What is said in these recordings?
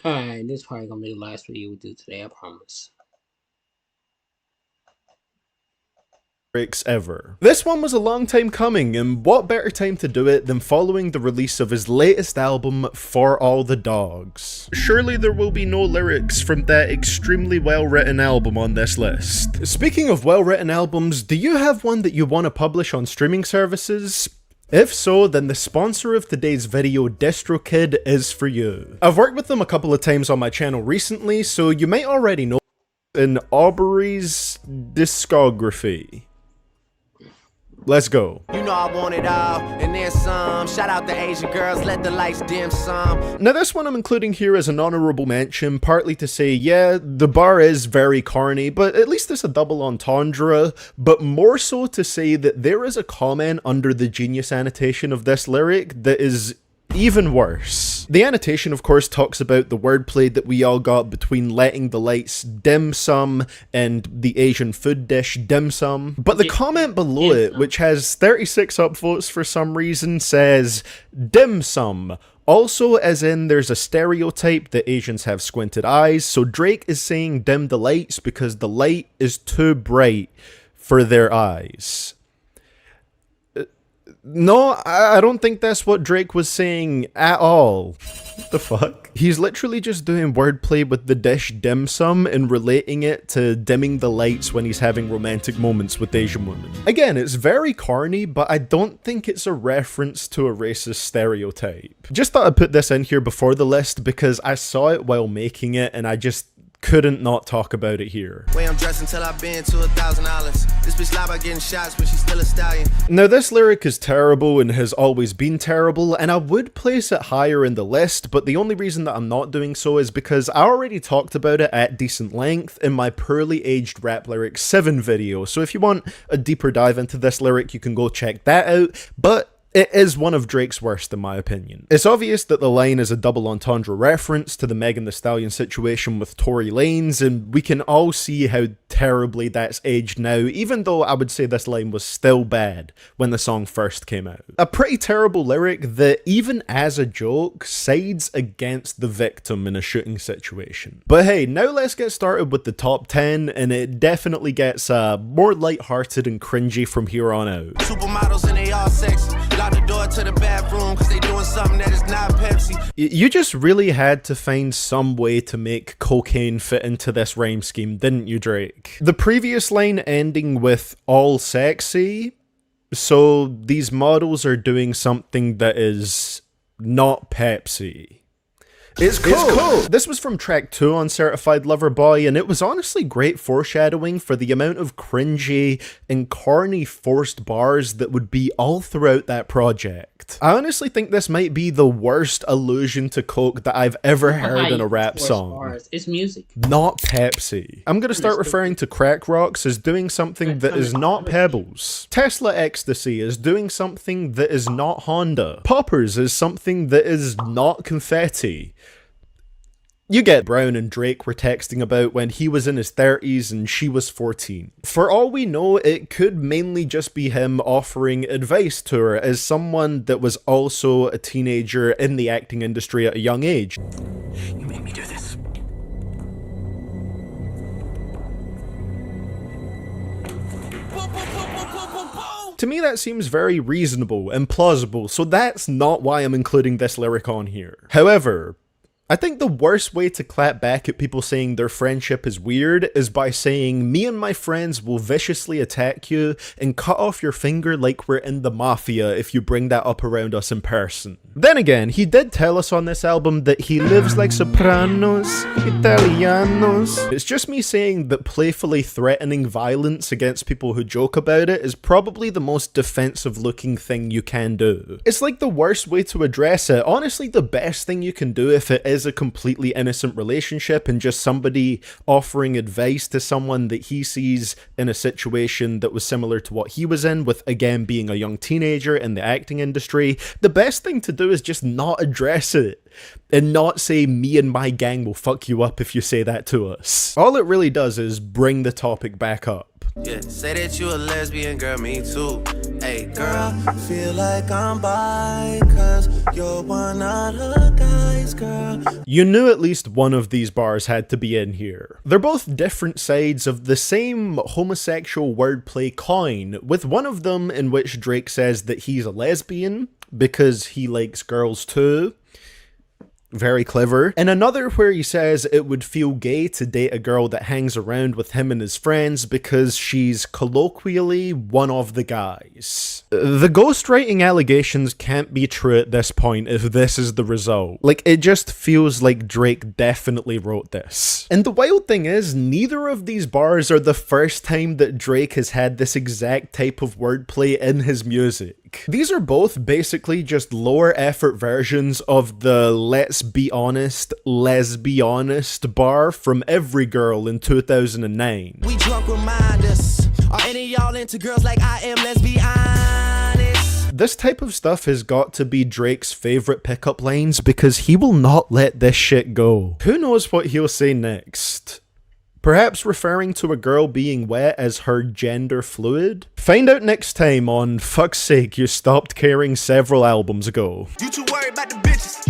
Alright, this is probably gonna be the last video we do today, I promise. Lyrics ever. This one was a long time coming, and what better time to do it than following the release of his latest album, For All the Dogs. Surely there will be no lyrics from that extremely well written album on this list. Speaking of well written albums, do you have one that you want to publish on streaming services? If so, then the sponsor of today's video, DistroKid, is for you. I've worked with them a couple of times on my channel recently, so you might already know in Aubrey's discography. Let's go. You know I want it all, and there's some. Shout out the Asian girls, let the lights dim some. Now this one I'm including here as an honourable mention, partly to say, yeah, the bar is very corny, but at least it's a double entendre, but more so to say that there is a comment under the genius annotation of this lyric that is even worse. The annotation, of course, talks about the wordplay that we all got between letting the lights dim sum and the Asian food dish dim sum. But the comment below it, which has 36 upvotes for some reason, says dim sum. Also, as in, there's a stereotype that Asians have squinted eyes, so Drake is saying dim the lights because the light is too bright for their eyes. No, I don't think that's what Drake was saying at all. What the fuck? He's literally just doing wordplay with the dish dim sum and relating it to dimming the lights when he's having romantic moments with Asian women. Again, it's very corny, but I don't think it's a reference to a racist stereotype. Just thought I'd put this in here before the list because I saw it while making it and I just couldn't not talk about it here. Way I'm dressed until I've been to $1,000. This bitch lie about getting shots, but she's still a stallion. Now this lyric is terrible and has always been terrible, and I would place it higher in the list, but the only reason that I'm not doing so is because I already talked about it at decent length in my poorly aged rap lyrics 7 video, so if you want a deeper dive into this lyric you can go check that out, but it is one of Drake's worst in my opinion. It's obvious that the line is a double entendre reference to the Megan Thee Stallion situation with Tory Lanez, and we can all see how terribly that's aged now, even though I would say this line was still bad when the song first came out. A pretty terrible lyric that, even as a joke, sides against the victim in a shooting situation. But hey, now let's get started with the top 10, and it definitely gets more lighthearted and cringy from here on out. Supermodels and they all sexy. Lock the door to the bathroom cause they doing something that is not Pepsi. You just really had to find some way to make cocaine fit into this rhyme scheme, didn't you, Drake? The previous line ending with all sexy, so these models are doing something that is not Pepsi. It's cool. This was from track 2 on Certified Lover Boy, and it was honestly great foreshadowing for the amount of cringy and corny forced bars that would be all throughout that project. I honestly think this might be the worst allusion to coke that I've ever heard in a rap song. Bars. It's music. Not Pepsi. I'm gonna start referring to crack rocks as doing something that is not Pebbles. Tesla Ecstasy is doing something that is not Honda. Poppers is something that is not confetti. You get Brown and Drake were texting about when he was in his 30s and she was 14. For all we know, it could mainly just be him offering advice to her as someone that was also a teenager in the acting industry at a young age. You made me do this. To me that seems very reasonable and plausible, so that's not why I'm including this lyric on here. However, I think the worst way to clap back at people saying their friendship is weird is by saying, me and my friends will viciously attack you and cut off your finger like we're in the mafia if you bring that up around us in person. Then again, he did tell us on this album that he lives like Sopranos, Italianos. It's just me saying that playfully threatening violence against people who joke about it is probably the most defensive looking thing you can do. It's like the worst way to address it. Honestly, the best thing you can do if it is a completely innocent relationship and just somebody offering advice to someone that he sees in a situation that was similar to what he was in, with again being a young teenager in the acting industry, the best thing to do is just not address it and not say, me and my gang will fuck you up if you say that to us. All it really does is bring the topic back up. Yeah, say that you a lesbian, girl, me too. Hey, girl, feel like I'm bi, cause you're one of the guys, girl. You knew at least one of these bars had to be in here. They're both different sides of the same homosexual wordplay coin, with one of them in which Drake says that he's a lesbian because he likes girls too. Very clever. And another where he says it would feel gay to date a girl that hangs around with him and his friends because she's colloquially one of the guys. The ghostwriting allegations can't be true at this point if this is the result. Like, it just feels like Drake definitely wrote this. And the wild thing is, neither of these bars are the first time that Drake has had this exact type of wordplay in his music. These are both basically just lower effort versions of the let's be honest, let's be honest bar from Every Girl in 2009. We drunk remind us. Are any of y'all into girls like I am? Let's be honest. This type of stuff has got to be Drake's favorite pickup lines because he will not let this shit go. Who knows what he'll say next? Perhaps referring to a girl being wet as her gender fluid? Find out next time on Fuck's Sake You Stopped Caring several albums ago. You too worried about the bitches.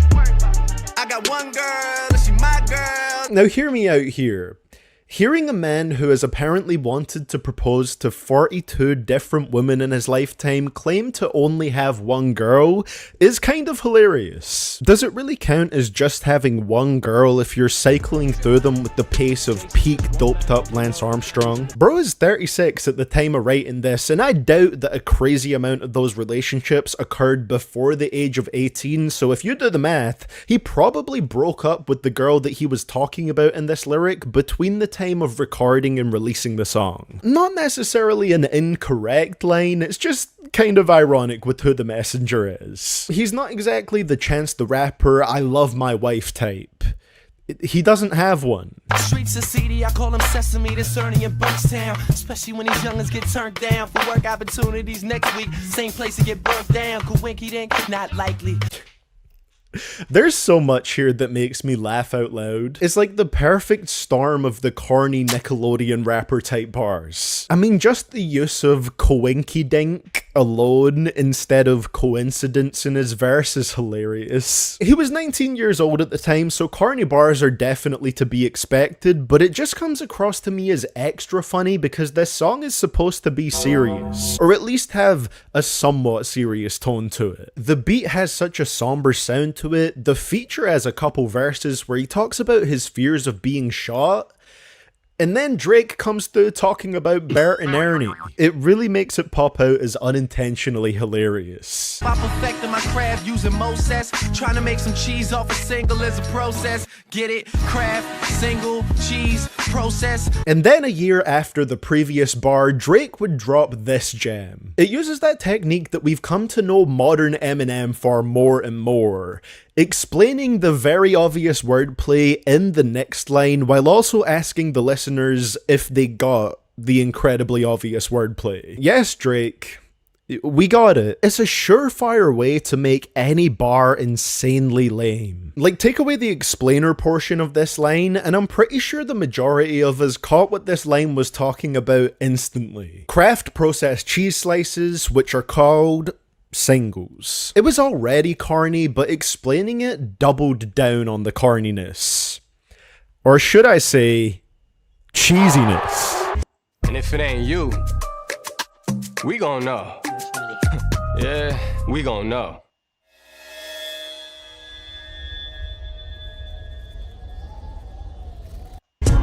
I got one girl, and she my girl. Now hear me out here. Hearing a man who has apparently wanted to propose to 42 different women in his lifetime claim to only have one girl is kind of hilarious. Does it really count as just having one girl if you're cycling through them with the pace of peak doped up Lance Armstrong? Bro is 36 at the time of writing this, and I doubt that a crazy amount of those relationships occurred before the age of 18, so if you do the math, he probably broke up with the girl that he was talking about in this lyric between the time of recording and releasing the song. Not necessarily an incorrect line, it's just kind of ironic with who the messenger is. He's not exactly the Chance the Rapper, I love my wife type. He doesn't have one. Streets of CD, I call him Sesame, this Ernie in Buckstown. Especially when these youngins get turned down for work opportunities next week. Same place to get burnt down, Kawinky dink, not likely. There's so much here that makes me laugh out loud. It's like the perfect storm of the corny Nickelodeon rapper type bars. I mean, just the use of coinky dink alone instead of coincidence in his verse is hilarious. He was 19 years old at the time, so corny bars are definitely to be expected, but it just comes across to me as extra funny because this song is supposed to be serious, or at least have a somewhat serious tone to it. The beat has such a somber sound to it. The feature has a couple verses where he talks about his fears of being shot, and then Drake comes through talking about Bert and Ernie. It really makes it pop out as unintentionally hilarious. I perfected my craft using Moses. Trying to make some cheese off a single is a process. Get it? Craft, single, cheese, process. And then a year after the previous bar, Drake would drop this jam. It uses that technique that we've come to know modern Eminem for more and more, explaining the very obvious wordplay in the next line while also asking the listeners if they got the incredibly obvious wordplay. Yes, Drake, we got it. It's a surefire way to make any bar insanely lame. Like, take away the explainer portion of this line, and I'm pretty sure the majority of us caught what this line was talking about instantly. Kraft processed cheese slices, which are called singles. It was already corny, but explaining it doubled down on the corniness. Or should I say, cheesiness. And if it ain't you, we gon' know. Yeah, we gon' know.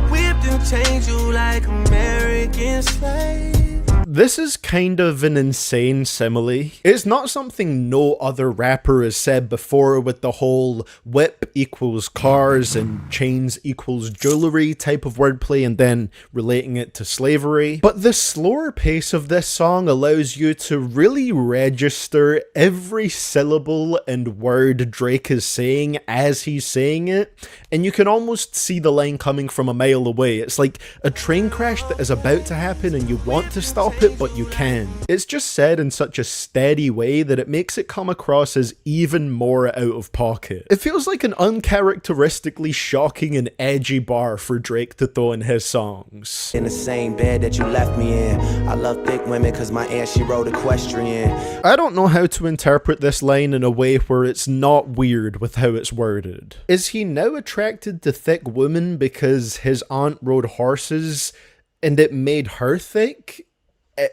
Whipped and changed you like American slave. This is kind of an insane simile. It's not something no other rapper has said before with the whole whip equals cars and chains equals jewelry type of wordplay and then relating it to slavery. But the slower pace of this song allows you to really register every syllable and word Drake is saying as he's saying it, and you can almost see the line coming from a mile away. It's like a train crash that is about to happen and you want to stop help it, but you can. It's just said in such a steady way that it makes it come across as even more out of pocket. It feels like an uncharacteristically shocking and edgy bar for Drake to throw in his songs. In the same bed that you left me in. I love thick women cause my aunt, she rode equestrian. I don't know how to interpret this line in a way where it's not weird with how it's worded. Is he now attracted to thick women because his aunt rode horses and it made her thick?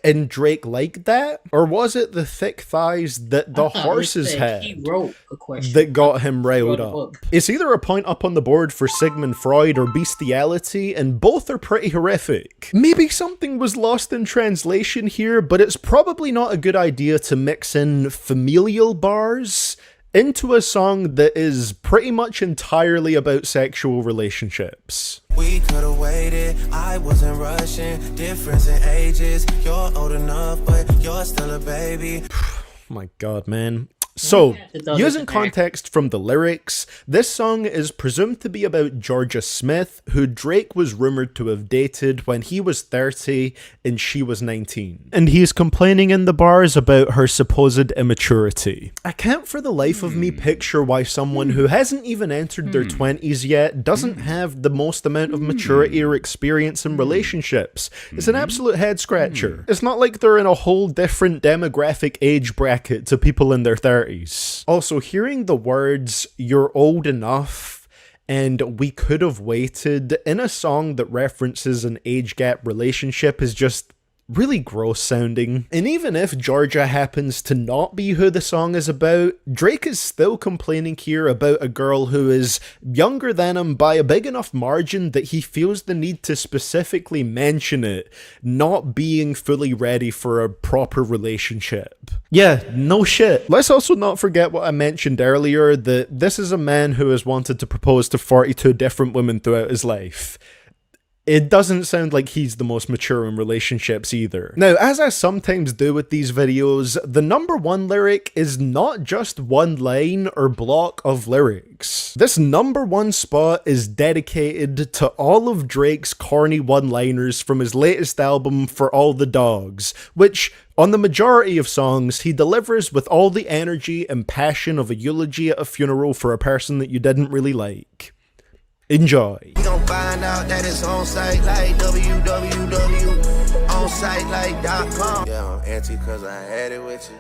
And Drake liked that? Or was it the thick thighs that the horses had that got him riled up? It's either a point up on the board for Sigmund Freud or bestiality, and both are pretty horrific. Maybe something was lost in translation here, but it's probably not a good idea to mix in familial bars into a song that is pretty much entirely about sexual relationships. We could've waited, I wasn't rushing. Difference in ages, you're old enough, but you're still a baby. My god, man. So, using context from the lyrics, this song is presumed to be about Georgia Smith, who Drake was rumored to have dated when he was 30 and she was 19. And he's complaining in the bars about her supposed immaturity. I can't for the life of me picture why someone who hasn't even entered their 20s yet doesn't have the most amount of maturity or experience in relationships. It's an absolute head scratcher. It's not like they're in a whole different demographic age bracket to people in their 30s. Also, hearing the words, "you're old enough," and "we could have waited" in a song that references an age gap relationship is just really gross sounding. And even if Georgia happens to not be who the song is about, Drake is still complaining here about a girl who is younger than him by a big enough margin that he feels the need to specifically mention it, not being fully ready for a proper relationship. Yeah, no shit. Let's also not forget what I mentioned earlier, that this is a man who has wanted to propose to 42 different women throughout his life. It doesn't sound like he's the most mature in relationships either. Now, as I sometimes do with these videos, the number one lyric is not just one line or block of lyrics. This number one spot is dedicated to all of Drake's corny one-liners from his latest album, For All the Dogs, which, on the majority of songs, he delivers with all the energy and passion of a eulogy at a funeral for a person that you didn't really like. Enjoy. We gon' find out that it's on site like www.onsitelike.com. Yeah, I'm anti cause I had it with you.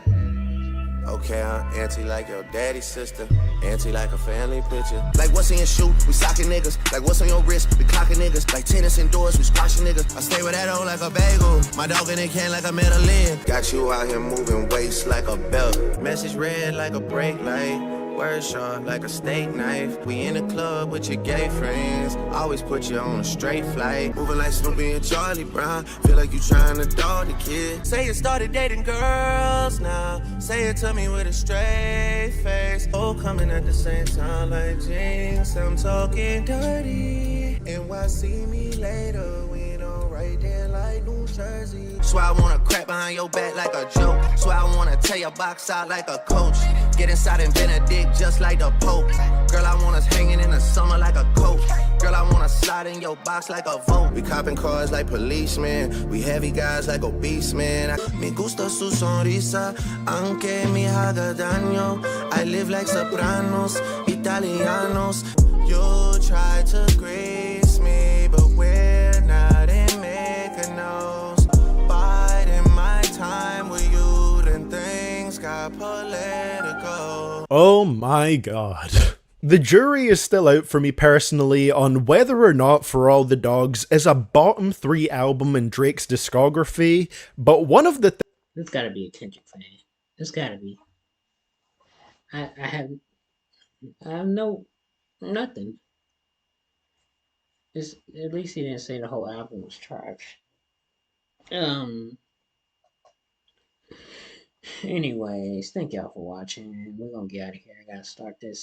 Okay, I'm anti like your daddy's sister. Anti like a family picture. Like what's in your shoe? We socking niggas. Like what's on your wrist? We clocking niggas. Like tennis indoors, we squashing niggas. I stay with that old like a bagel. My dog in the can like a Medellin. Got you out here moving waist like a belt. Message red like a brake light. Word sharp like a steak knife. We in the club with your gay friends. Always put you on a straight flight. Moving like Snoopy and Charlie Brown. Feel like you trying to dog the kid. Say you started dating girls now. Say it to me with a straight face. Oh, coming at the same time like Jinx. I'm talking dirty. NYC me later. We don't right there like New Jersey. So I wanna crack behind your back like a joke. So I wanna tear your box out like a coach. Get inside and bend a dick just like the Pope. Girl, I want us hanging in the summer like a coat. Girl, I wanna slide in your box like a vote. We copping cars like policemen. We heavy guys like obese men. Me gusta su sonrisa, aunque me haga daño. I live like sopranos, italianos. You try to grease me, but we're not in Mykonos. Biding my time with you, then things got political. Oh my god. The jury is still out for me personally on whether or not For All the Dogs is a bottom 3 album in Drake's discography, but one of the This gotta be a Kendrick fan. This gotta be. I have no nothing. It's, at least he didn't say the whole album was trash. Anyways, thank y'all for watching. We're gonna get out of here. I gotta start this